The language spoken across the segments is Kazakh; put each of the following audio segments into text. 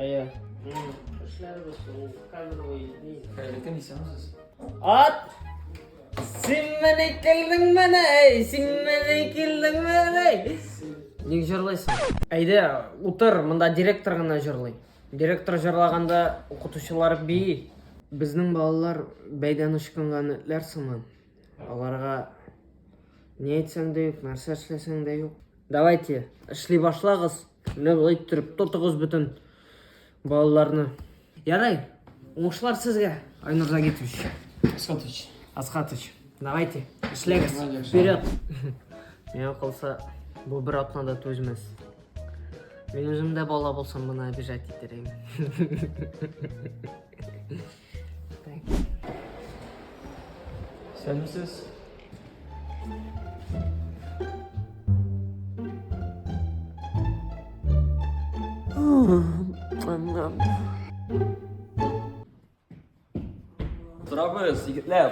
Aya. İşler olsun. Kadro oyunu. Hayırlı misyonunuz. At! Sen keldin bana ey, sen keldin bana ey. Неге жырлайсың? Әйде, утыр, мында директор ғана жырлай. Директор жырлағанда оқытушылар бей. Біздің балалар бәйден ұшқынған өтлер сыман. Оларға не айтсаң да yok, нәрсе эшлесең де yok. Давайте, эшли башлагыз. Міне былай тұрып тотығыз бүтін балаларны. Ярай, оңшылар сізге. Айнұр Загитович. Асхатович. Асхатович, давайте, эшлеңіз. Вперед. Мен қылса, бұл бір атнада төзмес. Мен өзім де бала болсам, бұны обижать етерейм. Сәлімсіз. Тұрабыз, егітлер.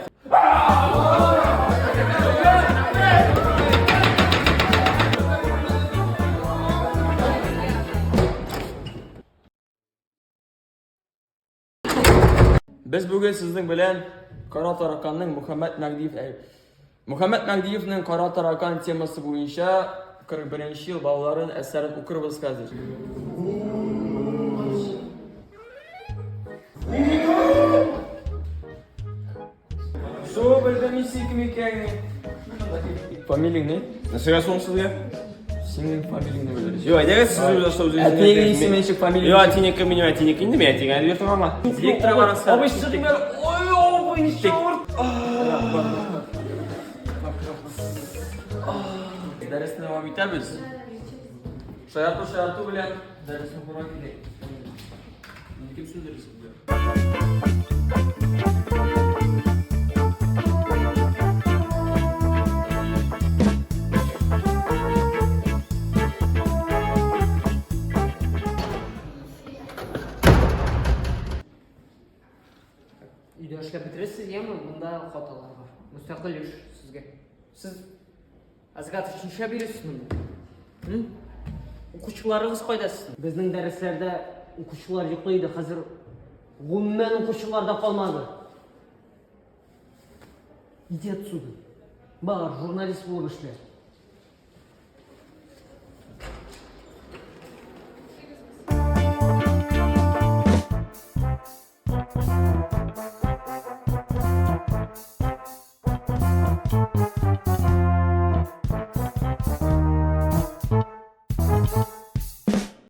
Biz bugün sizin bilen Kara Tarakan'ın Muhammed Magdiev'nin Kara Tarakan teması boyunca 41. yıl balların eserini okuruz hazır. Şu bildiğimiz kim eken? Familin ne? Nasıl sonsuz ya? Senin familin ne böyle? Yok, evet siz burada sözünüzü Etneğin ismi çık familin. Yok, atine benim atine indi mi atine? Hadi bir ama. Direktör var aslında. Abi sıkım ya. Oy bu işe vur. Dersine devam ederiz. Şayartı bilen dersine kuran gidelim. Kim söyleriz bu? Үйде ішлеп бітіресіз, емі? Бұнда қоталар бар. Мұстақыл үш сізге. Сіз Азгат үшінші бересіз мұнда. Оқушыларыңыз қойдасыз. Біздің дәріслерде оқушылар ұйықтайды. Қазір ғұммен оқушылар да қалмады. Иди отсюда. Бар, журналист болып ішлер.